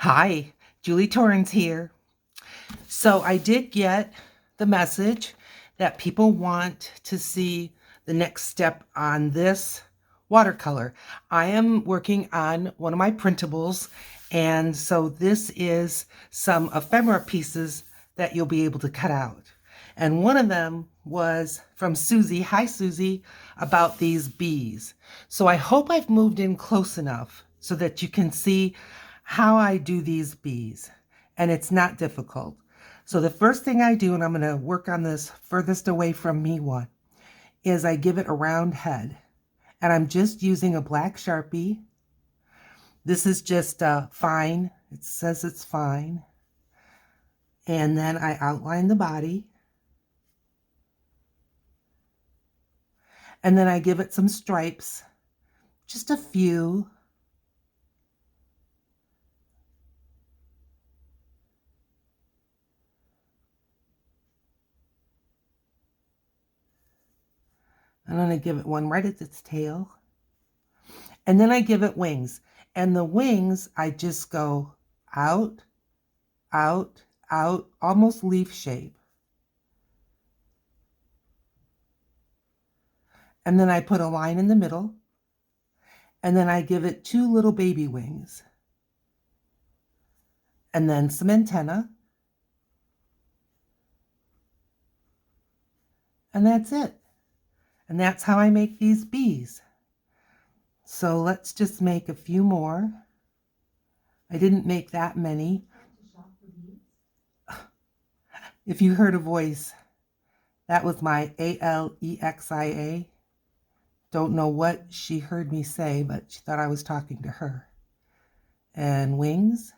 Hi, Julie Torrens here. So I did get the message that people want to see the next step on this watercolor. I am working on one of my printables, and so this is some ephemera pieces that you'll be able to cut out. And one of them was from Susie. Hi, Susie, about these bees. So I hope I've moved in close enough so that you can see how I do these bees. And it's not difficult. So the first thing I do, and I'm going to work on this furthest away from me one, is I give it a round head. And I'm just using a black Sharpie. This is just fine. It says it's fine. And then I outline the body. And then I give it some stripes, just a few. I'm going to give it one right at its tail. And then I give it wings. And the wings, I just go out, out, out, almost leaf shape. And then I put a line in the middle. And then I give it two little baby wings. And then some antenna. And that's it. And that's how I make these bees. So let's just make a few more. I didn't make that many. If you heard a voice, that was my Alexia. Don't know what she heard me say, but she thought I was talking to her. And wings.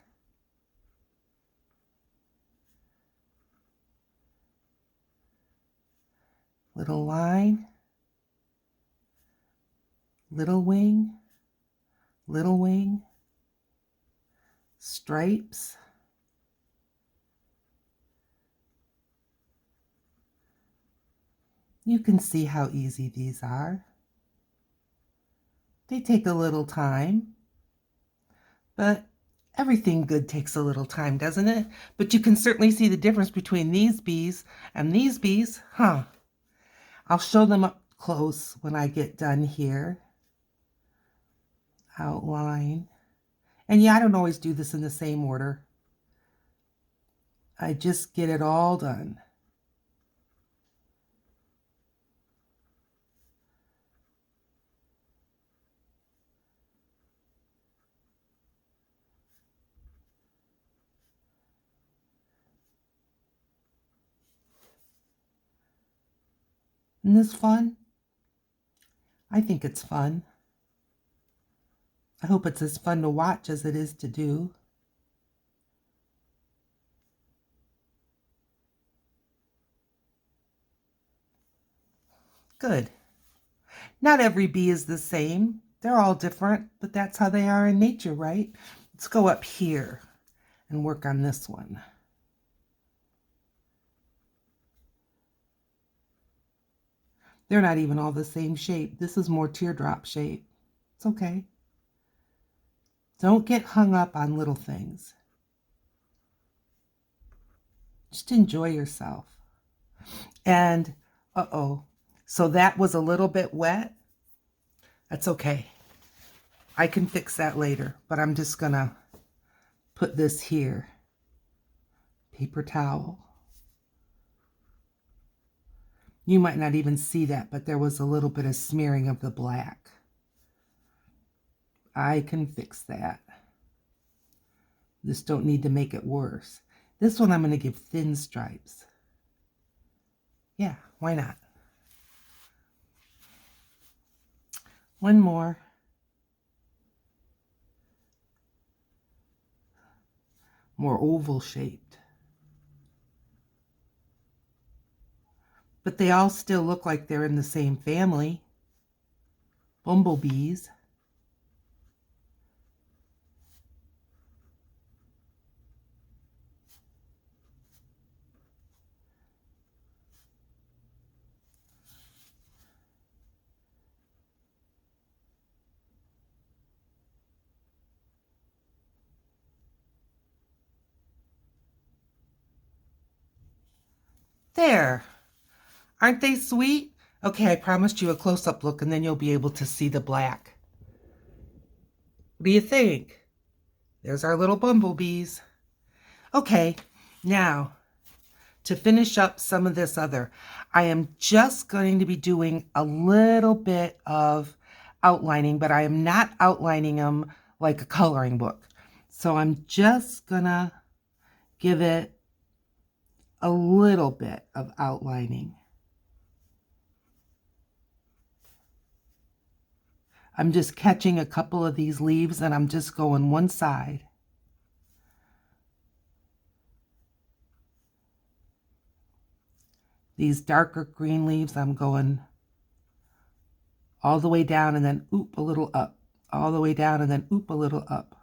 Little line. Little wing. Little wing. Stripes. You can see how easy these are. They take a little time, but everything good takes a little time, doesn't it? But you can certainly see the difference between these bees and these bees, huh? I'll show them up close when I get done here. Outline. And yeah, I don't always do this in the same order. I just get it all done. Isn't this fun? I think it's fun. I hope it's as fun to watch as it is to do. Good. Not every bee is the same. They're all different, but that's how they are in nature, right? Let's go up here and work on this one. They're not even all the same shape. This is more teardrop shape. It's okay. Don't get hung up on little things. Just enjoy yourself. And, uh-oh, so that was a little bit wet. That's okay. I can fix that later, but I'm just gonna put this here. Paper towel. You might not even see that, but there was a little bit of smearing of the black. I can fix that. Just don't need to make it worse. This one I'm going to give thin stripes. Yeah, why not? One more. More oval shaped. But they all still look like they're in the same family. Bumblebees. There. Aren't they sweet? Okay, I promised you a close-up look and then you'll be able to see the black. What do you think? There's our little bumblebees. Okay, now to finish up some of this other, I am just going to be doing a little bit of outlining, but I am not outlining them like a coloring book. So I'm just gonna give it a little bit of outlining. I'm just catching a couple of these leaves and I'm just going one side. These darker green leaves, I'm going all the way down and then oop a little up. All the way down and then oop a little up.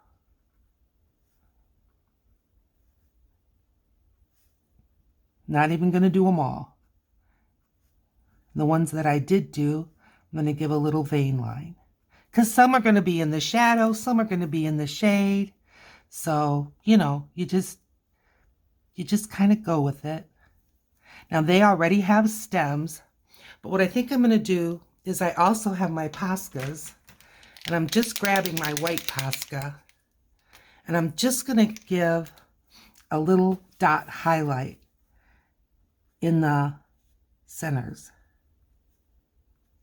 Not even going to do them all. The ones that I did do, I'm going to give a little vein line. Because some are going to be in the shadow, some are going to be in the shade. So, you know, you just kind of go with it. Now they already have stems, but what I think I'm going to do is I also have my Poscas, and I'm just grabbing my white Posca, and I'm just going to give a little dot highlight in the centers.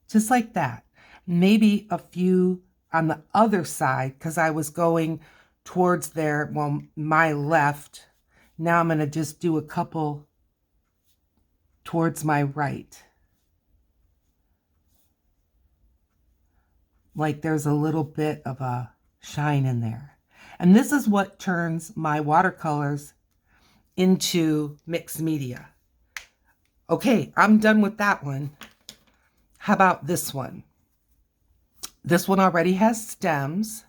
Just like that. Maybe a few on the other side because I was going towards there, well, my left. Now I'm going to just do a couple towards my right. Like there's a little bit of a shine in there. And this is what turns my watercolors into mixed media. Okay, I'm done with that one. How about this one? This one already has stems.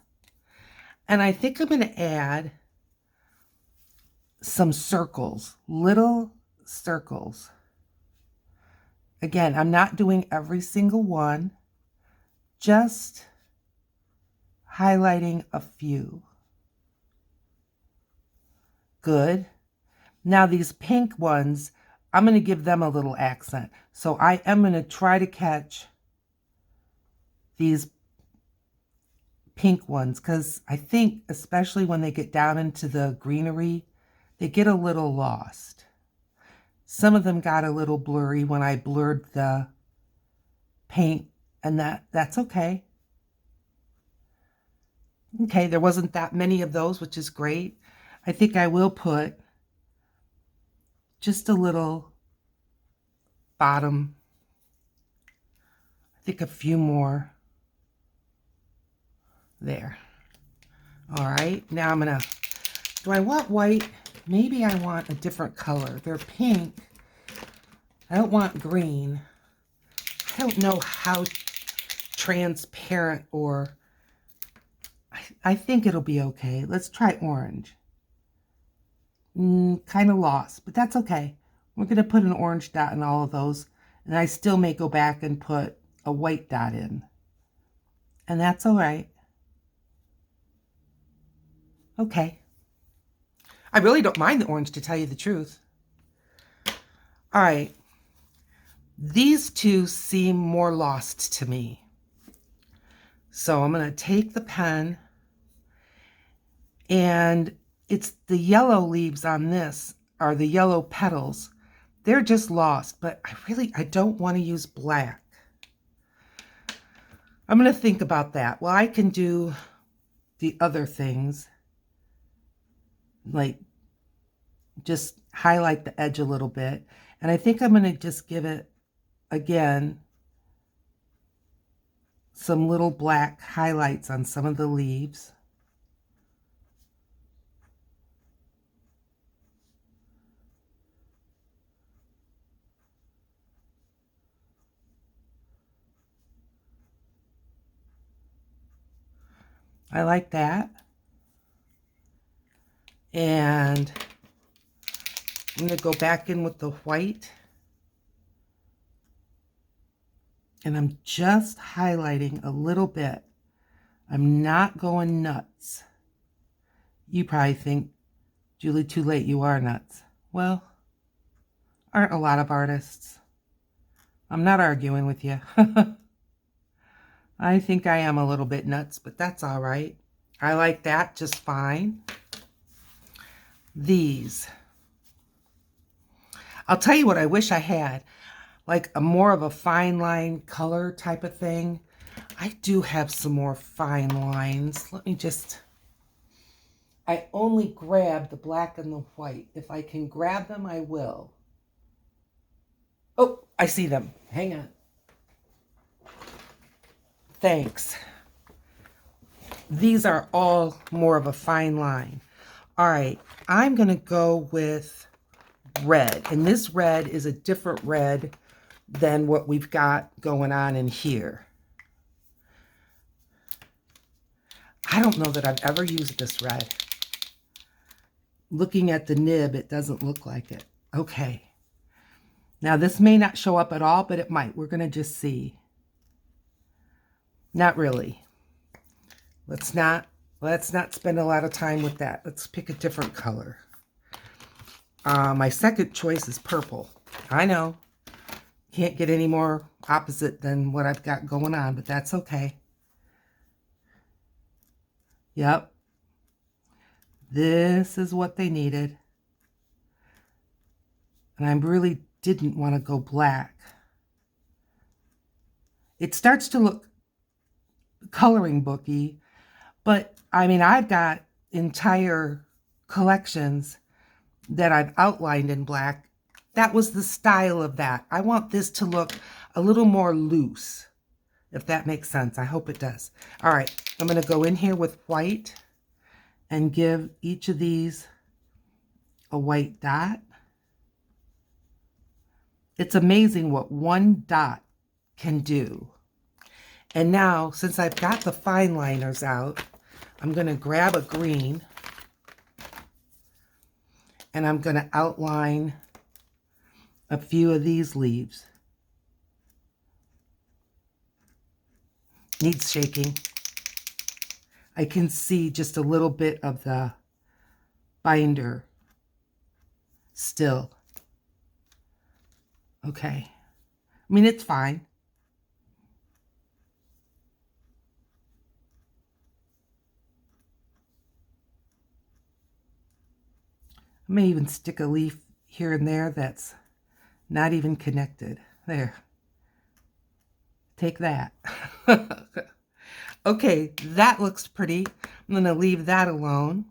And I think I'm going to add some circles, little circles. Again, I'm not doing every single one, just highlighting a few. Good. Now these pink ones, I'm going to give them a little accent. So I am going to try to catch these pink ones because I think especially when they get down into the greenery, they get a little lost. Some of them got a little blurry when I blurred the paint, and that's okay. Okay, there wasn't that many of those, which is great. I think I will put just a little bottom. I think a few more there. All right, now I'm gonna, do I want white? Maybe I want a different color. They're pink. I don't want green. I don't know how transparent or, I think it'll be okay. Let's try orange. Kind of lost, but that's okay. We're gonna put an orange dot in all of those, and I still may go back and put a white dot in. And that's all right. Okay. I really don't mind the orange, to tell you the truth. All right. These two seem more lost to me. So I'm going to take the pen, and it's the yellow leaves on this, are the yellow petals. They're just lost, but I don't want to use black. I'm going to think about that. Well, I can do the other things, like just highlight the edge a little bit. And I think I'm going to just give it, again, some little black highlights on some of the leaves. I like that. And I'm going to go back in with the white. And I'm just highlighting a little bit. I'm not going nuts. You probably think, Julie, too late, you are nuts. Well, Aren't a lot of artists. I'm not arguing with you. I think I am a little bit nuts, but that's all right. I like that just fine. These. I'll tell you what I wish I had. Like a more of a fine line color type of thing. I do have some more fine lines. Let me just... I only grab the black and the white. If I can grab them, I will. Oh, I see them. Hang on. Thanks. These are all more of a fine line. All right, I'm going to go with red. And this red is a different red than what we've got going on in here. I don't know that I've ever used this red. Looking at the nib, it doesn't look like it. Okay. Now, this may not show up at all, but it might. We're going to just see. Not really. Let's not spend a lot of time with that. Let's pick a different color. My second choice is purple. I know. Can't get any more opposite than what I've got going on, but that's okay. Yep. This is what they needed. And I really didn't want to go black. It starts to look coloring booky, but I mean, I've got entire collections that I've outlined in black. That was the style of that. I want this to look a little more loose, if that makes sense. I hope it does. All right, I'm going to go in here with white and give each of these a white dot. It's amazing what one dot can do. And now, since I've got the fine liners out, I'm going to grab a green and I'm going to outline a few of these leaves. Needs shaking. I can see just a little bit of the binder still. Okay. I mean, it's fine. I may even stick a leaf here and there that's not even connected. There. Take that. Okay, that looks pretty. I'm going to leave that alone.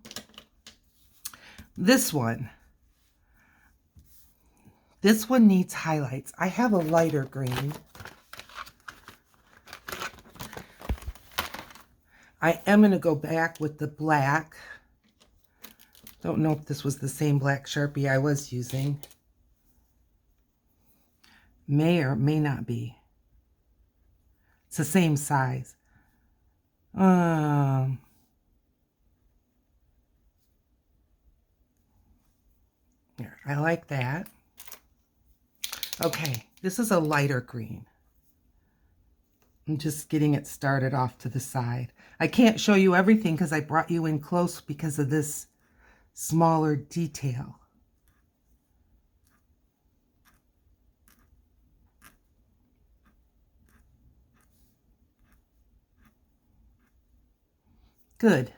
This one needs highlights. I have a lighter green. I am going to go back with the black. Don't know if this was the same black Sharpie I was using. May or may not be. It's the same size. There, I like that. Okay, this is a lighter green. I'm just getting it started off to the side. I can't show you everything because I brought you in close because of this smaller detail. Good.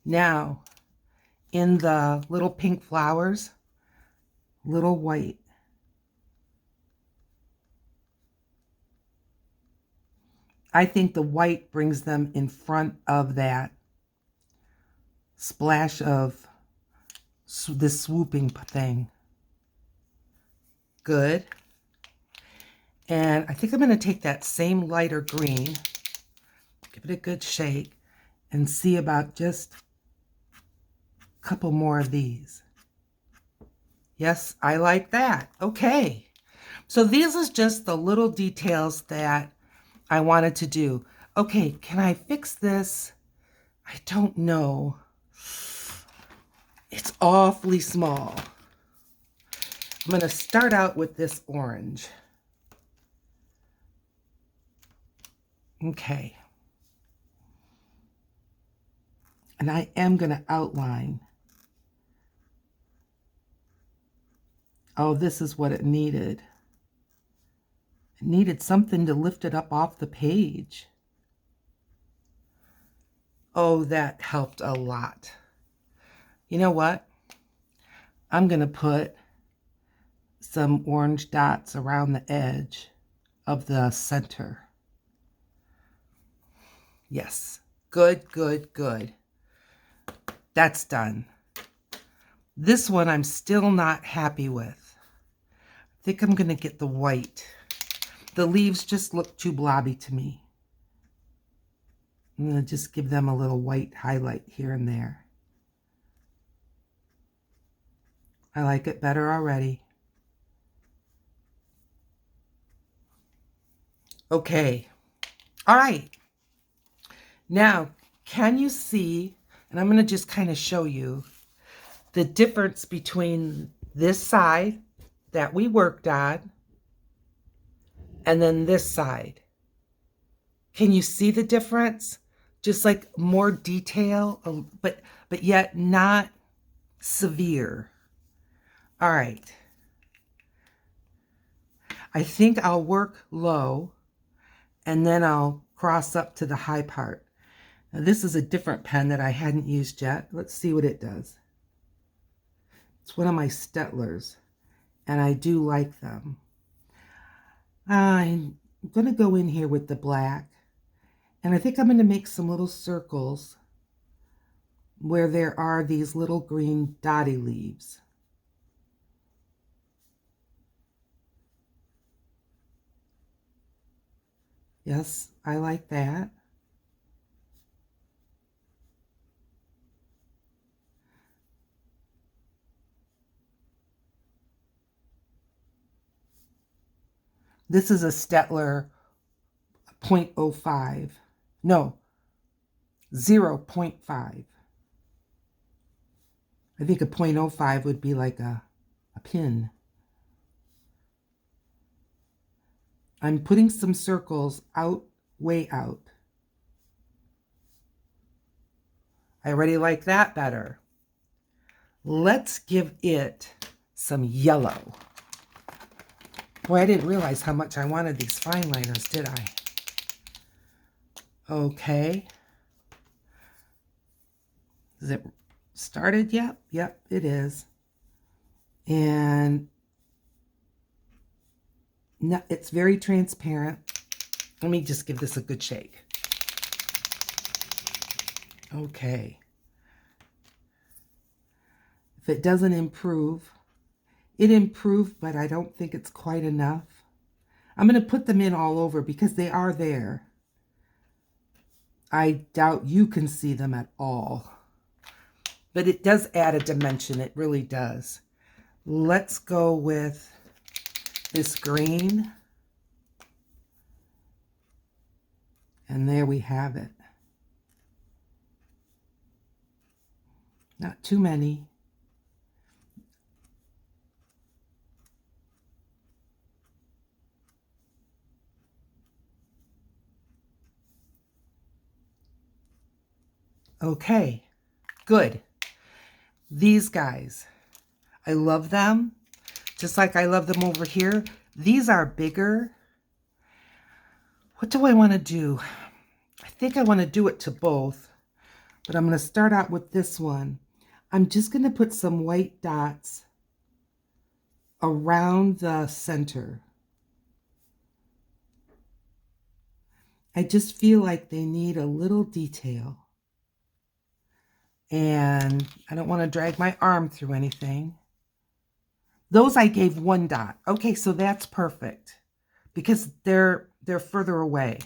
Now, in the little pink flowers, little white. I think the white brings them in front of that splash of this swooping thing. Good. And I think I'm going to take that same lighter green, give it a good shake, and see about just a couple more of these. Yes, I like that. Okay. So these is just the little details that I wanted to do. Okay, can I fix this? I don't know. It's awfully small. I'm going to start out with this orange. Okay. And I am going to outline Oh, this is what it needed. It needed something to lift it up off the page. Oh, that helped a lot. You know what? I'm going to put some orange dots around the edge of the center. Yes. Good, good, good. That's done. This one I'm still not happy with. I think I'm going to get the white. The leaves just look too blobby to me. I'm going to just give them a little white highlight here and there. I like it better already. Okay. All right. Now, can you see, and I'm going to just kind of show you the difference between this side that we worked on and then this side. Can you see the difference? Just like more detail, but yet not severe. All right. I think I'll work low and then I'll cross up to the high part. Now, this is a different pen that I hadn't used yet. Let's see what it does. It's one of my Stettlers, and I do like them. I'm going to go in here with the black, and I think I'm going to make some little circles where there are these little green dotty leaves. Yes, I like that. This is a Stettler 0.05. No, 0.5. I think a 0.05 would be like a pin. I'm putting some circles out, way out. I already like that better. Let's give it some yellow. Boy, I didn't realize how much I wanted these fine liners, did I? Okay. Is it started yet? Yep, it is. And no, it's very transparent. Let me just give this a good shake. Okay. If it doesn't improve, it improved, but I don't think it's quite enough. I'm going to put them in all over because they are there. I doubt you can see them at all. But it does add a dimension. It really does. Let's go with this green. And there we have it. Not too many. Okay, good. These guys, I love them, just like I love them over here. These are bigger. What do I want to do? I think I want to do it to both, but I'm going to start out with this one. I'm just going to put some white dots around the center. I just feel like they need a little detail. And I don't want to drag my arm through anything. Those I gave 1 dot. Okay, so that's perfect because they're further away.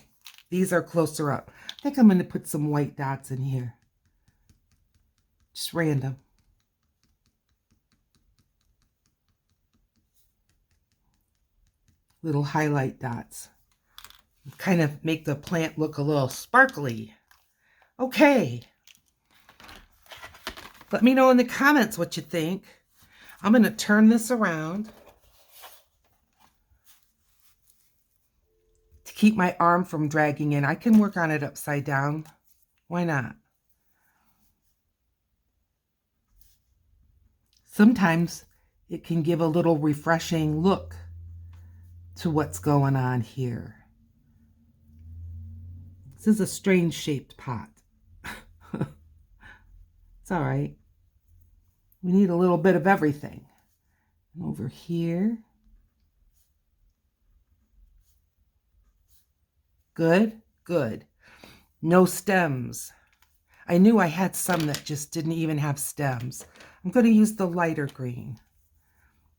These are closer up. I think I'm going to put some white dots in here. Just random. Little highlight dots. Kind of make the plant look a little sparkly. Okay. Let me know in the comments what you think. I'm going to turn this around to keep my arm from dragging in. I can work on it upside down. Why not? Sometimes it can give a little refreshing look to what's going on here. This is a strange shaped pot. It's all right. We need a little bit of everything. And over here. Good, good. No stems. I knew I had some that just didn't even have stems. I'm going to use the lighter green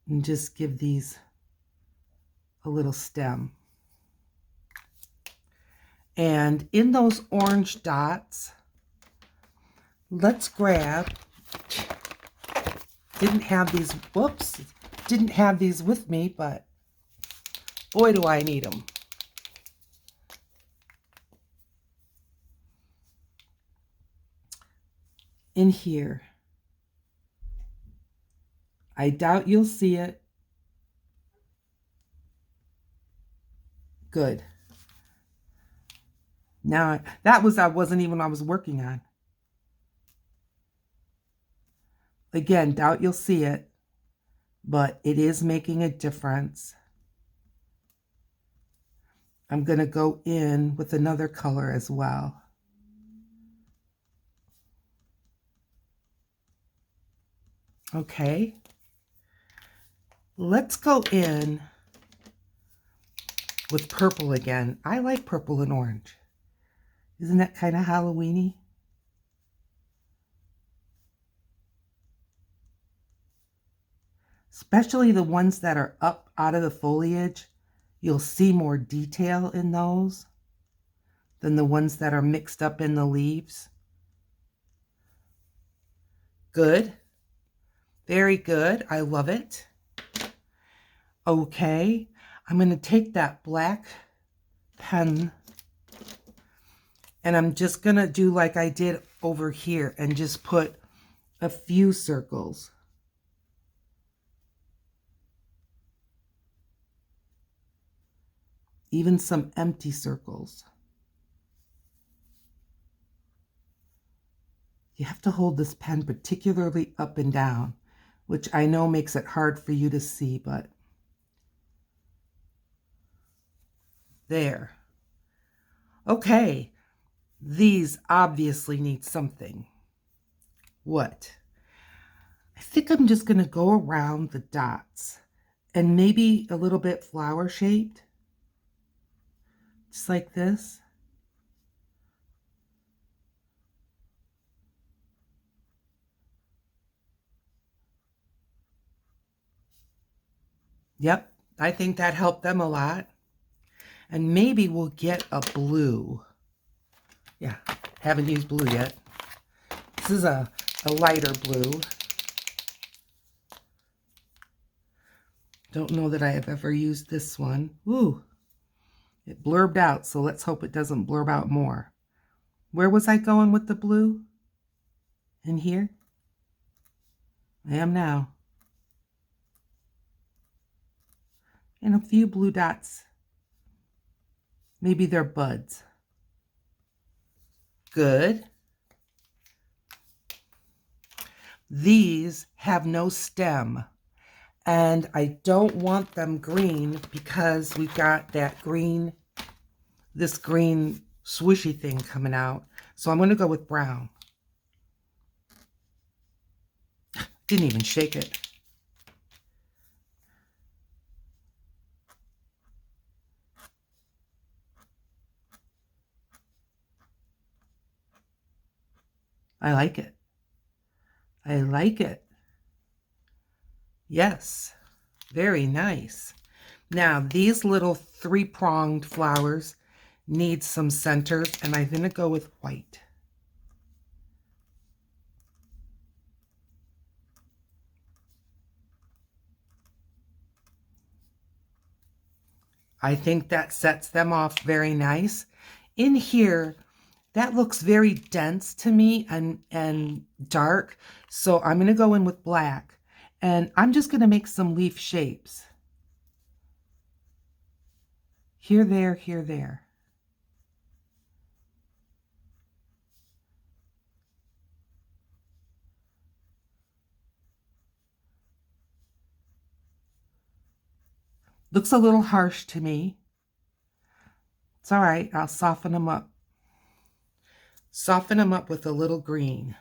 and just give these a little stem. And in those orange dots, let's grab, didn't have these with me, but boy, do I need them. In here, I doubt you'll see it. Good. Now, that wasn't even what I was working on. Again, doubt you'll see it, but it is making a difference. I'm going to go in with another color as well. Okay. Let's go in with purple again. I like purple and orange. Isn't that kind of Halloween-y? Especially the ones that are up out of the foliage. You'll see more detail in those than the ones that are mixed up in the leaves. Good. Very good. I love it. Okay. I'm going to take that black pen and I'm just going to do like I did over here and just put a few circles. Even some empty circles. You have to hold this pen particularly up and down, which I know makes it hard for you to see, but there. Okay, these obviously need something. What? I think I'm just going to go around the dots and maybe a little bit flower shaped. Just like this. Yep, I think that helped them a lot. And maybe we'll get a blue. Yeah, haven't used blue yet. This is a lighter blue. Don't know that I have ever used this one. Ooh, it blurbed out, so let's hope it doesn't blurb out more. Where was I going with the blue? In here? I am now. And a few blue dots. Maybe they're buds. Good. These have no stem. And I don't want them green because we've got that green, this green swooshy thing coming out. So I'm going to go with brown. Didn't even shake it. I like it. I like it. Yes, very nice. Now, these little three-pronged flowers need some centers, and I'm going to go with white. I think that sets them off very nice. In here, that looks very dense to me and dark, so I'm going to go in with black. And I'm just going to make some leaf shapes. Here, there, here, there. Looks a little harsh to me. It's all right. I'll soften them up. Soften them up with a little green.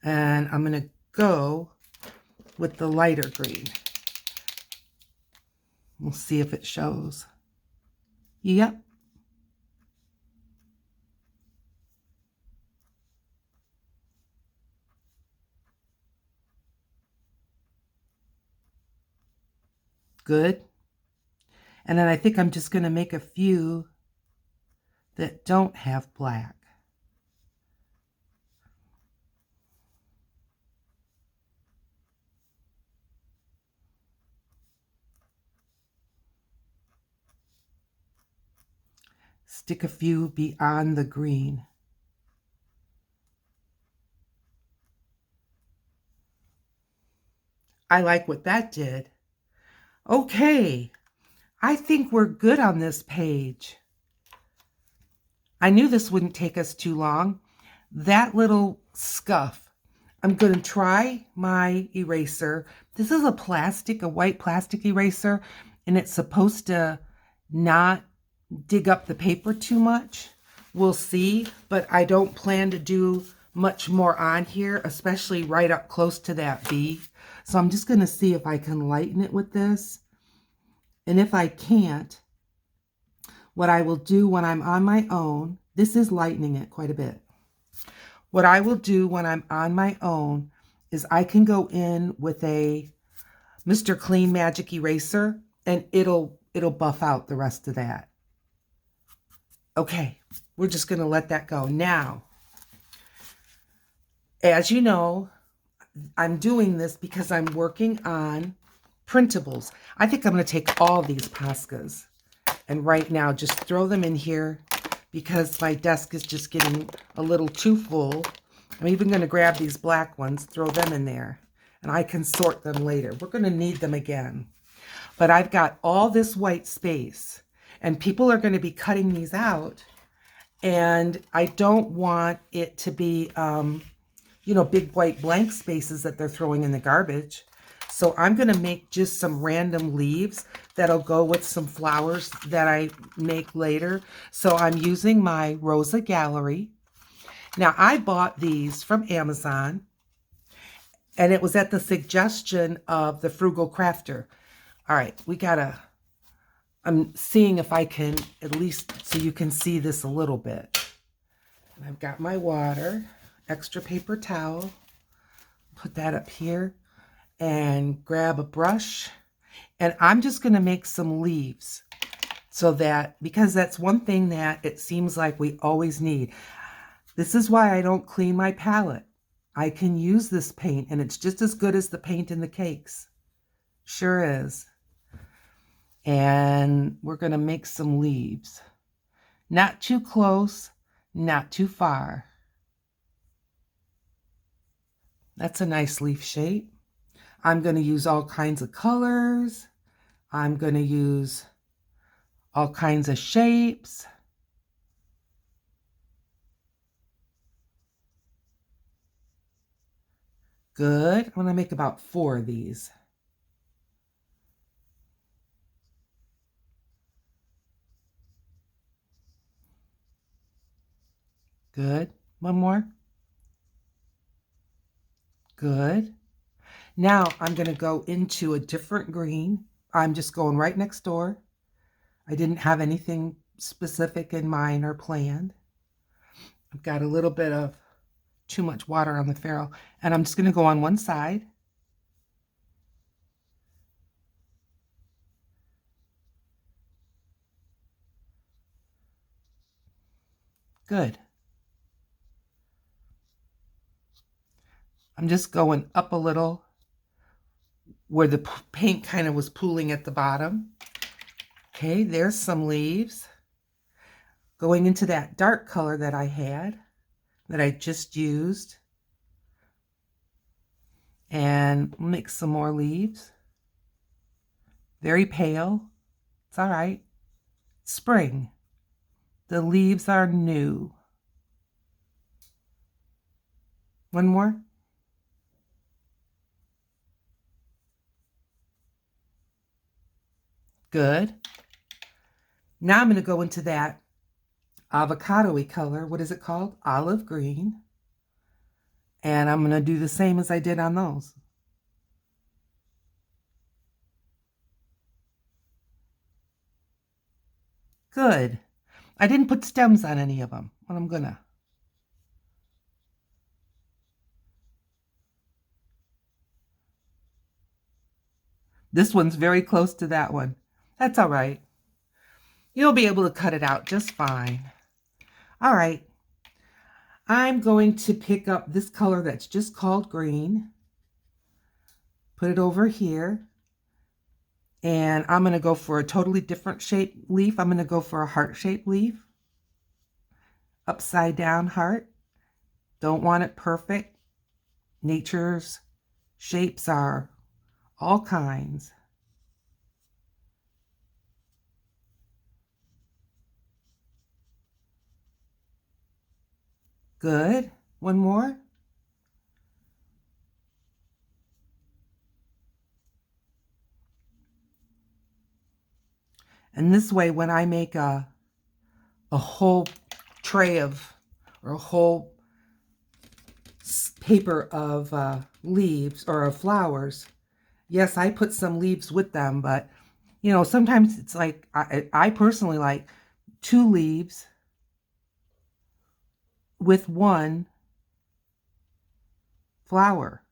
And I'm going to go with the lighter green. We'll see if it shows. Yep. Good. And then I think I'm just going to make a few that don't have black. Stick a few beyond the green. I like what that did. Okay, I think we're good on this page. I knew this wouldn't take us too long. That little scuff. I'm going to try my eraser. This is a white plastic eraser, and it's supposed to not dig up the paper too much. We'll see, but I don't plan to do much more on here, especially right up close to that B. So I'm just going to see if I can lighten it with this. And if I can't, what I will do when I'm on my own, this is lightening it quite a bit. What I will do when I'm on my own is I can go in with a Mr. Clean Magic Eraser and it'll buff out the rest of that. Okay, we're just going to let that go. Now, as you know, I'm doing this because I'm working on printables. I think I'm going to take all these Poscas and right now just throw them in here because my desk is just getting a little too full. I'm even going to grab these black ones, throw them in there, and I can sort them later. We're going to need them again. But I've got all this white space, and people are going to be cutting these out, and I don't want it to be, big white blank spaces that they're throwing in the garbage. So I'm going to make just some random leaves that'll go with some flowers that I make later. So I'm using my Rosa Gallery. Now, I bought these from Amazon, and it was at the suggestion of the Frugal Crafter. All right, I'm seeing if I can, at least so you can see this a little bit. And I've got my water, extra paper towel, put that up here, and grab a brush. And I'm just going to make some leaves so that, because that's one thing that it seems like we always need. This is why I don't clean my palette. I can use this paint, and it's just as good as the paint in the cakes. Sure is. And we're going to make some leaves. Not too close, not too far. That's a nice leaf shape. I'm going to use all kinds of colors. I'm going to use all kinds of shapes. Good. I'm going to make about 4 of these. Good. One more. Good. Now I'm going to go into a different green. I'm just going right next door. I didn't have anything specific in mind or planned. I've got a little bit of too much water on the ferrule, and I'm just going to go on one side. Good. I'm just going up a little where the paint kind of was pooling at the bottom. Okay, there's some leaves. Going into that dark color that I had, that I just used. And mix some more leaves. Very pale. It's all right. Spring. The leaves are new. One more. Good. Now I'm going to go into that avocado-y color. What is it called? Olive green. And I'm going to do the same as I did on those. Good. I didn't put stems on any of them, but I'm going to. This one's very close to that one. That's all right. You'll be able to cut it out just fine. All right. I'm going to pick up this color that's just called green. Put it over here. And I'm going to go for a totally different shaped leaf. I'm going to go for a heart-shaped leaf. Upside down heart. Don't want it perfect. Nature's shapes are all kinds. Good. One more. And this way, when I make a whole tray of, or a whole paper of leaves or of flowers, yes, I put some leaves with them, but you know, sometimes it's like, I personally like 2 leaves with 1 flower.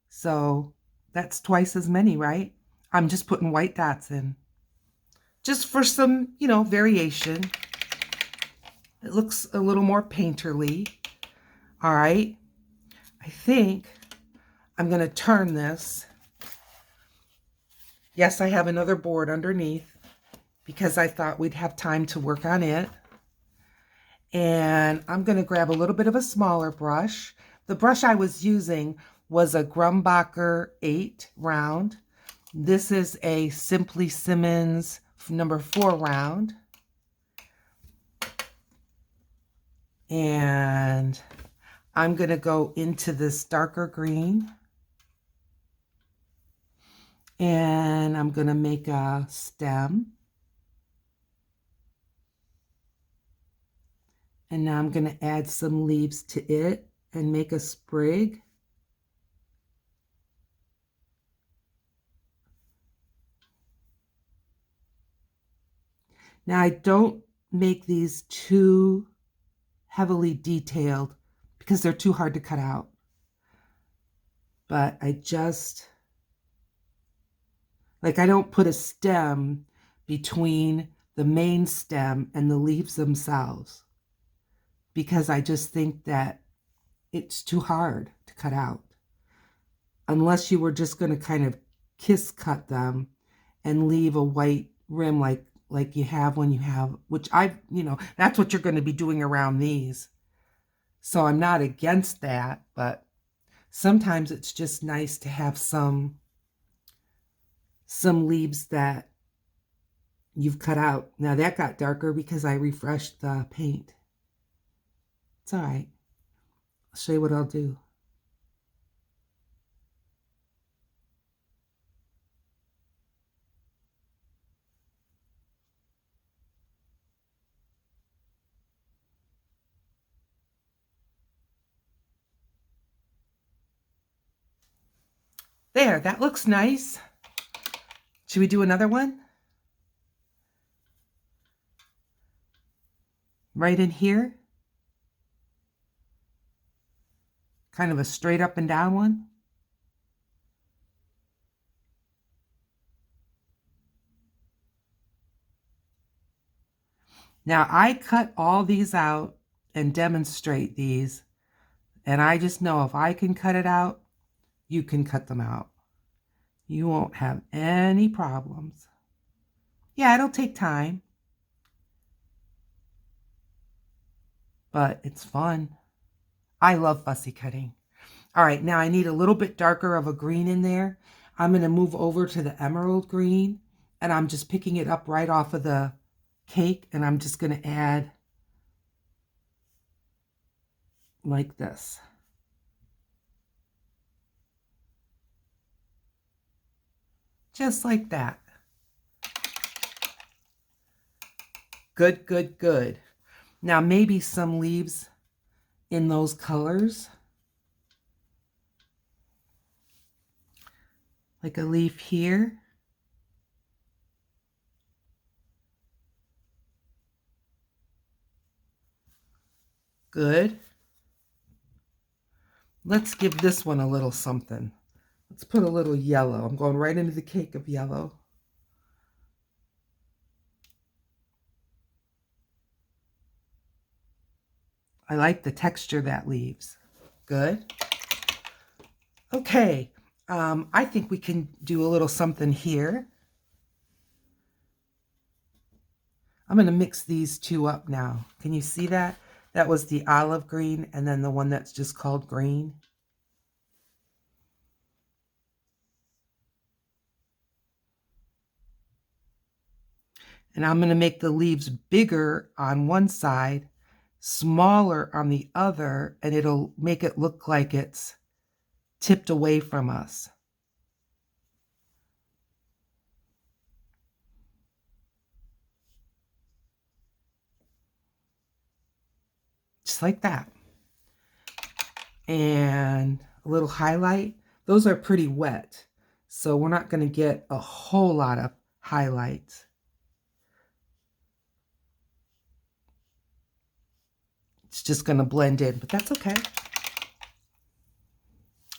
So that's twice as many, right? I'm just putting white dots in. Just for some, you know, variation. It looks a little more painterly. All right. I think I'm going to turn this. Yes, I have another board underneath because I thought we'd have time to work on it. And I'm going to grab a little bit of a smaller brush. The brush I was using was a Grumbacher 8 round. This is a Simply Simmons number 4 round. And I'm going to go into this darker green. And I'm going to make a stem. And now I'm going to add some leaves to it and make a sprig. Now I don't make these too heavily detailed because they're too hard to cut out. But I just, like, I don't put a stem between the main stem and the leaves themselves because I just think that it's too hard to cut out. Unless you were just going to kind of kiss cut them and leave a white rim like you have when you have, which you know, that's what you're going to be doing around these. So I'm not against that, but sometimes it's just nice to have some leaves that you've cut out. Now that got darker because I refreshed the paint. It's all right. I'll show you what I'll do. There, that looks nice. Should we do another one? Right in here. Kind of a straight up and down one. Now I cut all these out and demonstrate these. And I just know if I can cut it out, you can cut them out. You won't have any problems. Yeah, it'll take time. But it's fun. I love fussy cutting. All right, now I need a little bit darker of a green in there. I'm going to move over to the emerald green. And I'm just picking it up right off of the cake. And I'm just going to add like this. Just like that. Good, good, good. Now maybe some leaves in those colors. Like a leaf here. Good. Let's give this one a little something. Let's put a little yellow. I'm going right into the cake of yellow. I like the texture that leaves. Good. Okay. I think we can do a little something here. I'm going to mix these two up now. Can you see that? That was the olive green and then the one that's just called green. And I'm going to make the leaves bigger on one side, smaller on the other, and it'll make it look like it's tipped away from us. Just like that. And a little highlight. Those are pretty wet, so we're not going to get a whole lot of highlights. It's just going to blend in, but that's okay.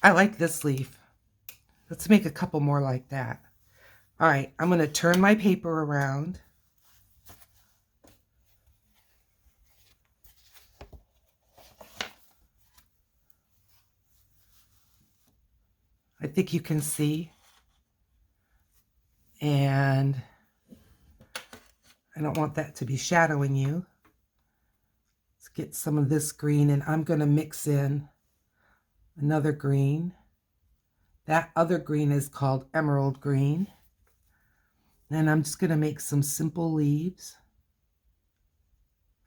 I like this leaf. Let's make a couple more like that. All right, I'm going to turn my paper around. I think you can see. And I don't want that to be shadowing you. Let's get some of this green, and I'm going to mix in another green. That other green is called emerald green. And I'm just going to make some simple leaves,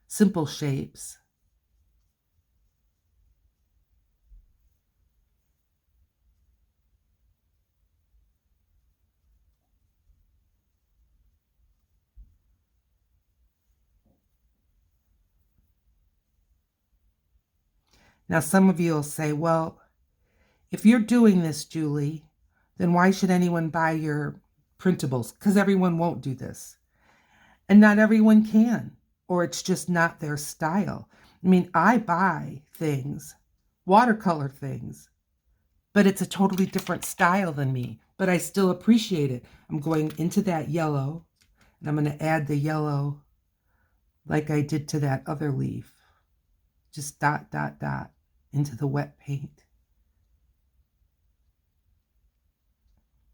simple shapes. Now, some of you will say, well, if you're doing this, Julie, then why should anyone buy your printables? Because everyone won't do this. And not everyone can, or it's just not their style. I mean, I buy things, watercolor things, but it's a totally different style than me, but I still appreciate it. I'm going into that yellow, and I'm going to add the yellow like I did to that other leaf. Just dot, dot, dot into the wet paint.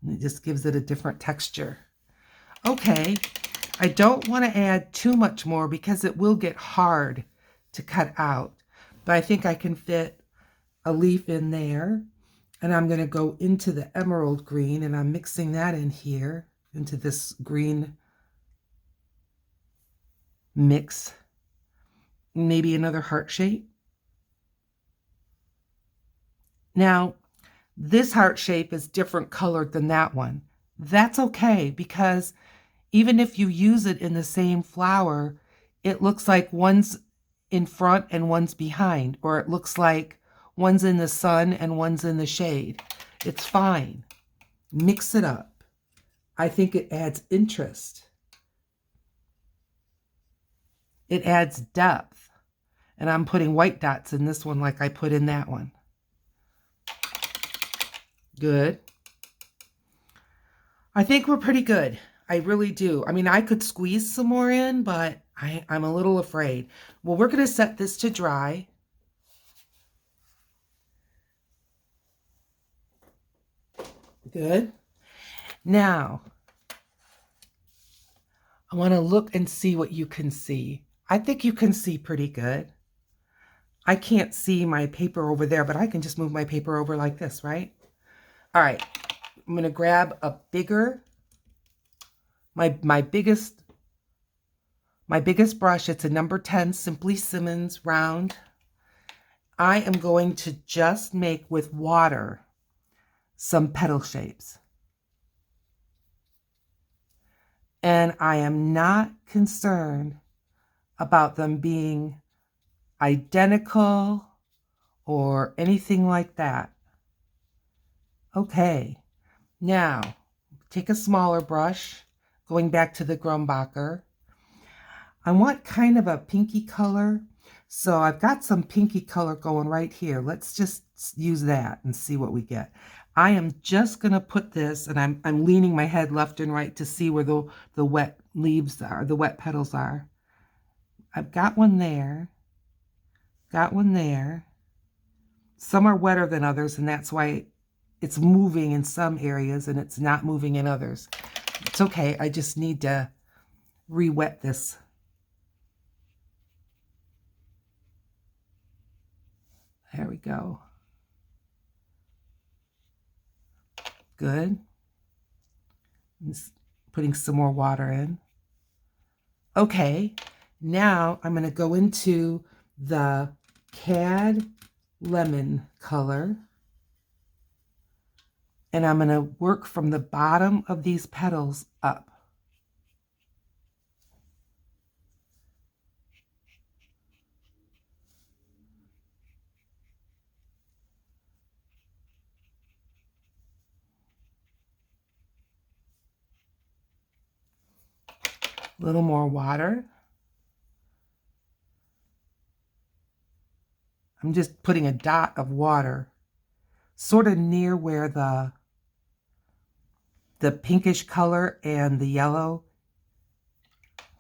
And it just gives it a different texture. Okay, I don't want to add too much more because it will get hard to cut out. But I think I can fit a leaf in there. And I'm going to go into the emerald green, and I'm mixing that in here into this green mix. Maybe another heart shape. Now, this heart shape is different colored than that one. That's okay, because even if you use it in the same flower, it looks like one's in front and one's behind, or it looks like one's in the sun and one's in the shade. It's fine. Mix it up. I think it adds interest. It adds depth. And I'm putting white dots in this one like I put in that one. Good. I think we're pretty good. I really do. I mean, I could squeeze some more in, but I'm a little afraid. Well, we're going to set this to dry. Good. Now, I want to look and see what you can see. I think you can see pretty good. I can't see my paper over there, but I can just move my paper over like this, right? All right. I'm going to grab a bigger, my biggest brush. It's a number 10 Simply Simmons round. I am going to just make with water some petal shapes. And I am not concerned about them being identical or anything like that. Okay, now take a smaller brush, going back to the Grumbacher. I want kind of a pinky color, so I've got some pinky color going right here. Let's just use that and see what we get. I am just going to put this, and I'm leaning my head left and right to see where the wet leaves are, the wet petals are. I've got one there, got one there. Some are wetter than others, and that's why it's moving in some areas and it's not moving in others. It's okay, I just need to re-wet this. There we go. Good. Just putting some more water in. Okay, now I'm going to go into the Cad Lemon color. And I'm going to work from the bottom of these petals up. A little more water. I'm just putting a dot of water sort of near where the pinkish color and the yellow.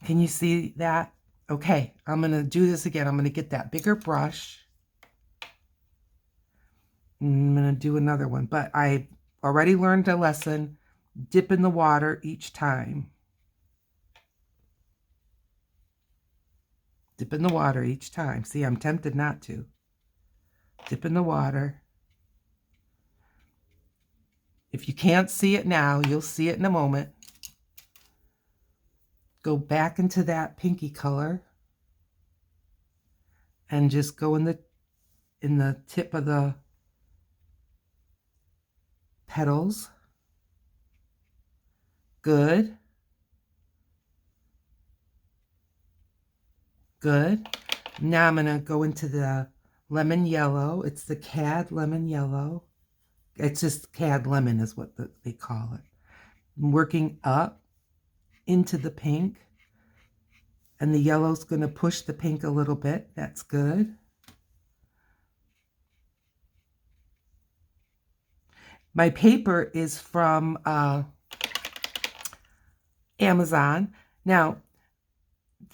Can you see that? Okay, I'm going to do this again. I'm going to get that bigger brush. I'm going to do another one, but I already learned a lesson. Dip in the water each time. Dip in the water each time. See, I'm tempted not to. Dip in the water. If you can't see it now, you'll see it in a moment. Go back into that pinky color and just go in the tip of the petals. Good. Good. Now I'm going to go into the lemon yellow. It's the Cad Lemon Yellow. It's just Cad Lemon is what they call it. I'm working up into the pink. And the yellow's going to push the pink a little bit. That's good. My paper is from Amazon. Now,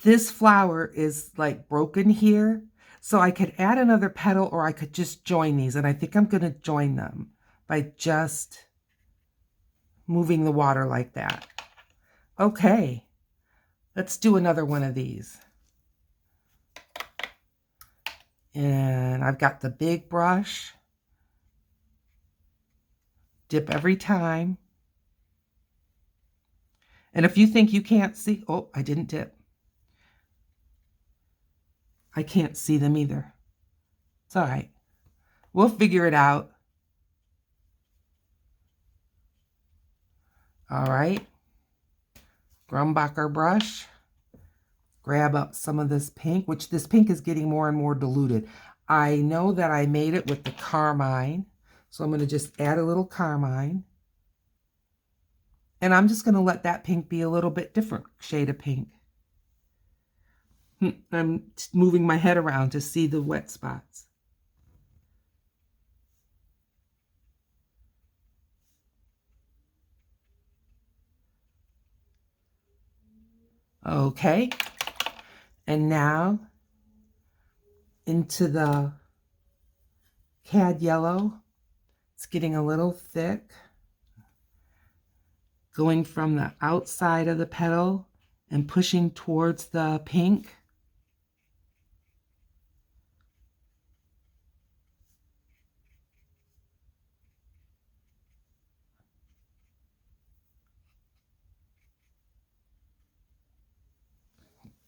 this flower is like broken here. So I could add another petal or I could just join these. And I think I'm going to join them by just moving the water like that. Okay, let's do another one of these. And I've got the big brush. Dip every time. And if you think you can't see, oh, I didn't dip. I can't see them either. It's all right. We'll figure it out. All right. Grumbacher brush. Grab up some of this pink, which this pink is getting more and more diluted. I know that I made it with the carmine, so I'm going to just add a little carmine. And I'm just going to let that pink be a little bit different shade of pink. I'm moving my head around to see the wet spots. Okay. And now into the Cad Yellow. It's getting a little thick. Going from the outside of the petal and pushing towards the pink.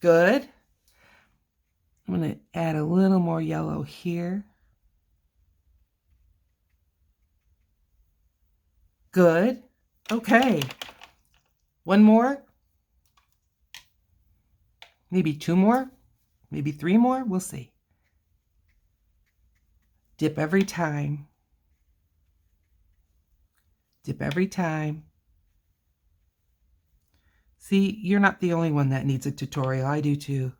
Good. I'm going to add a little more yellow here. Good. Okay. One more. Maybe two more. maybe 3 more. We'll see. Dip every time. Dip every time. See, you're not the only one that needs a tutorial. I do too.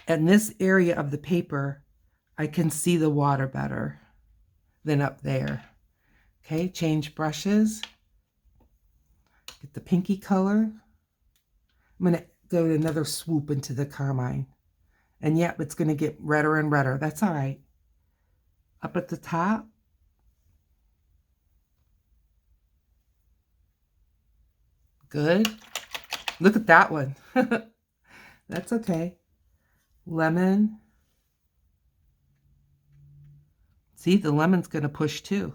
And this area of the paper, I can see the water better than up there. Okay, change brushes. Get the pinky color. I'm going to go another swoop into the carmine. And yep, it's going to get redder and redder. That's all right. Up at the top. Good. Look at that one. That's okay. Lemon. See, the lemon's going to push too.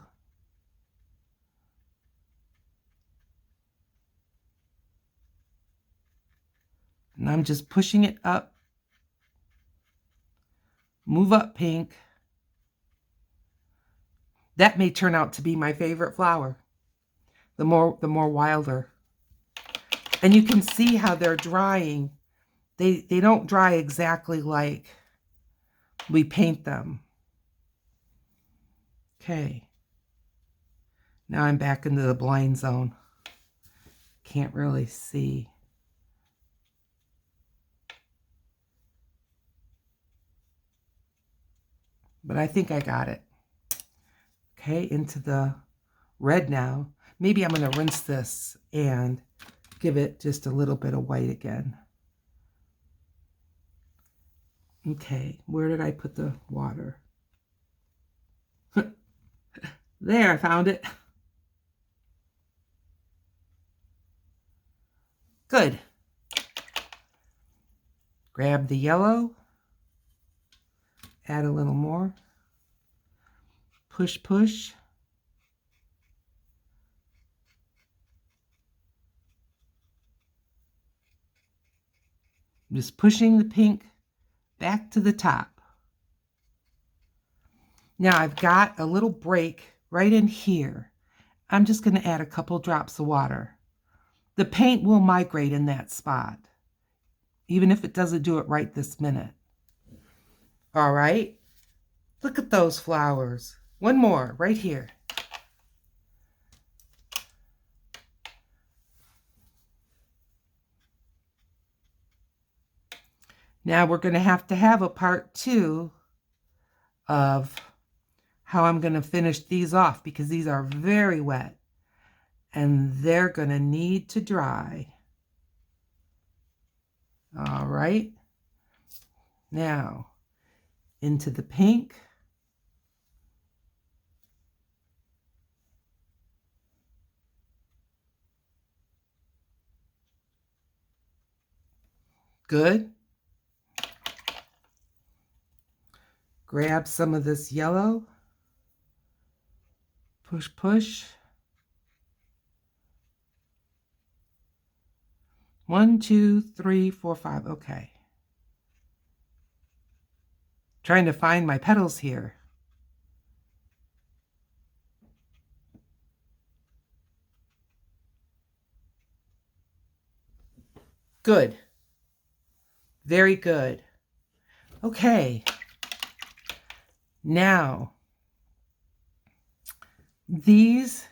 And I'm just pushing it up. Move up, pink. That may turn out to be my favorite flower. The more wilder. And you can see how they're drying. They don't dry exactly like we paint them. Okay. Now I'm back into the blind zone. Can't really see. But I think I got it. Okay, into the red now. Maybe I'm going to rinse this and give it just a little bit of white again. Okay, where did I put the water? There, I found it. Good. Grab the yellow. Add a little more. Push, push. I'm just pushing the pink back to the top. Now I've got a little break right in here. I'm just going to add a couple drops of water. The paint will migrate in that spot, even if it doesn't do it right this minute. All right. Look at those flowers. One more right here. Now we're going to have a part 2 of how I'm going to finish these off, because these are very wet and they're going to need to dry. All right. Now into the pink. Good. Grab some of this yellow. Push, push. 1, 2, 3, 4, 5. Okay. Trying to find my petals here. Good. Very good. Okay. Now, these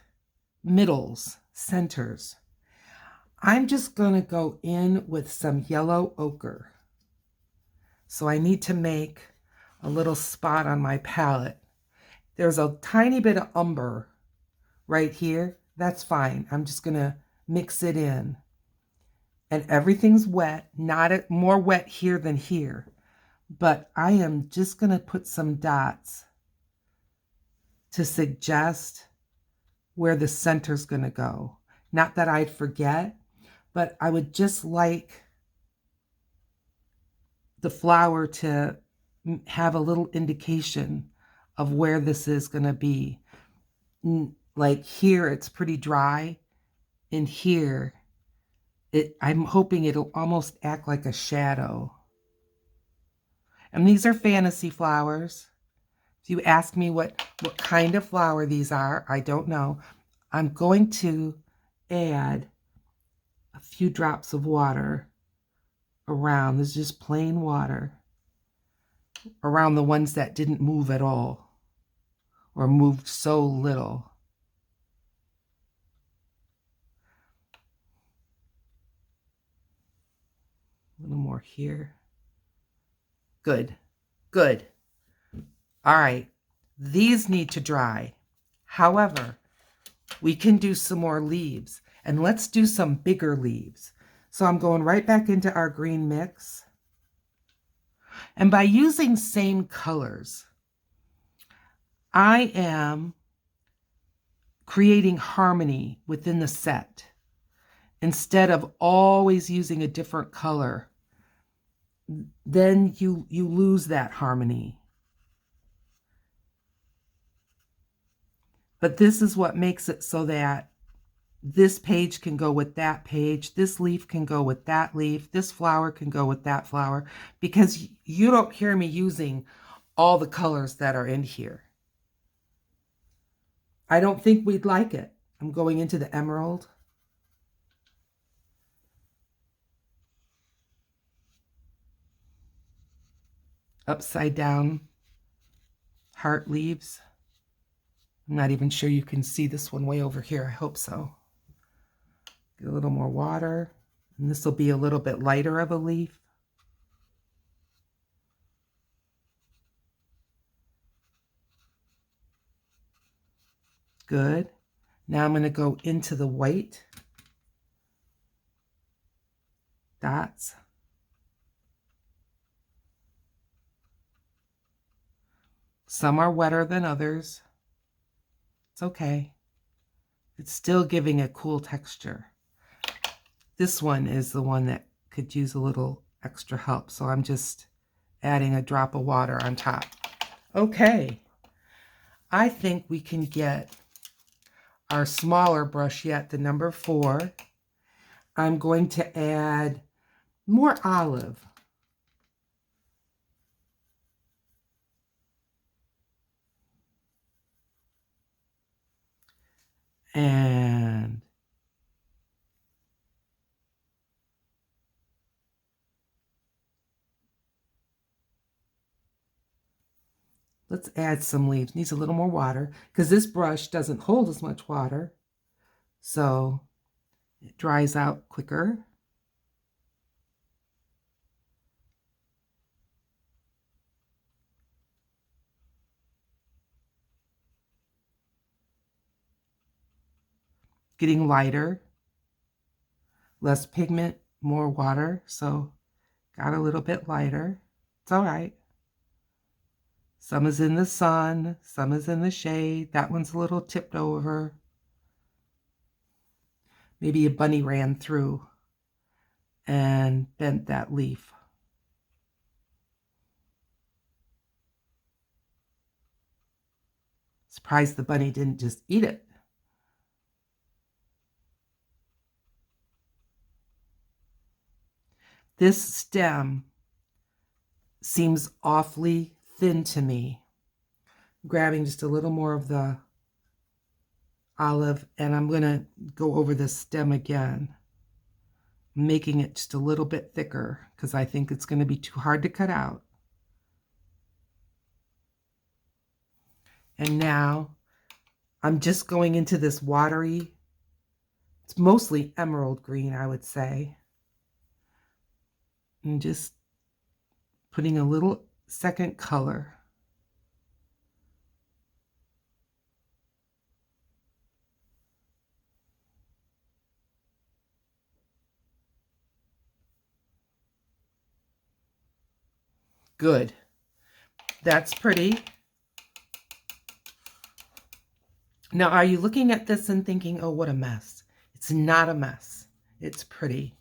middles, centers, I'm just going to go in with some yellow ochre. So I need to make a little spot on my palette. There's a tiny bit of umber right here. That's fine. I'm just going to mix it in. And everything's wet, not more wet here than here. But I am just going to put some dots to suggest where the center's going to go. Not that I'd forget, but I would just like the flower to have a little indication of where this is going to be. Like here, it's pretty dry. In here, I'm hoping it'll almost act like a shadow. And these are fantasy flowers. If you ask me what kind of flower these are, I don't know. I'm going to add a few drops of water around. This is just plain water around the ones that didn't move at all or moved so little. A little more here. Good, good. All right, these need to dry. However, we can do some more leaves, and let's do some bigger leaves. So I'm going right back into our green mix. And by using same colors, I am creating harmony within the set instead of always using a different color. Then you lose that harmony. But this is what makes it so that this page can go with that page, this leaf can go with that leaf, this flower can go with that flower, because you don't hear me using all the colors that are in here. I don't think we'd like it. I'm going into the emerald. Upside down heart leaves. I'm not even sure you can see this one way over here. I hope so. Get a little more water, and this will be a little bit lighter of a leaf. Good. Now I'm going to go into the white dots. Some are wetter than others. It's okay. It's still giving a cool texture. This one is the one that could use a little extra help, so I'm just adding a drop of water on top. Okay. I think we can get our smaller brush yet, the number 4. I'm going to add more olive. And let's add some leaves. Needs a little more water because this brush doesn't hold as much water, so it dries out quicker. Getting lighter, less pigment, more water, so got a little bit lighter. It's all right. Some is in the sun, some is in the shade. That one's a little tipped over. Maybe a bunny ran through and bent that leaf. Surprised the bunny didn't just eat it. This stem seems awfully thin to me. I'm grabbing just a little more of the olive, and I'm going to go over the stem again, making it just a little bit thicker because I think it's going to be too hard to cut out. And now I'm just going into this watery, it's mostly emerald green, I would say. And just putting a little second color. Good. That's pretty. Now, are you looking at this and thinking, oh, what a mess? It's not a mess. It's pretty.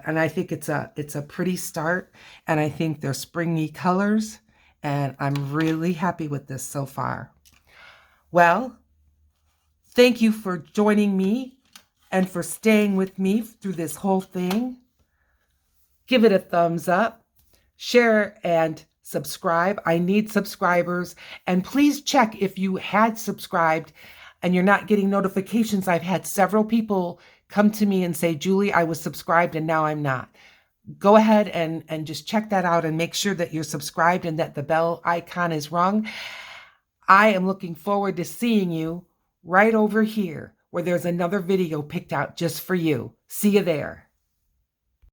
And I think it's a pretty start, and I think they're springy colors, and I'm really happy with this so far. Well, thank you for joining me and for staying with me through this whole thing. Give it a thumbs up, share, and subscribe. I need subscribers, and please check if you had subscribed and you're not getting notifications. I've had several people come to me and say, Julie, I was subscribed and now I'm not. go ahead and just check that out and make sure that you're subscribed and that the bell icon is rung. I am looking forward to seeing you right over here where there's another video picked out just for you. See you there.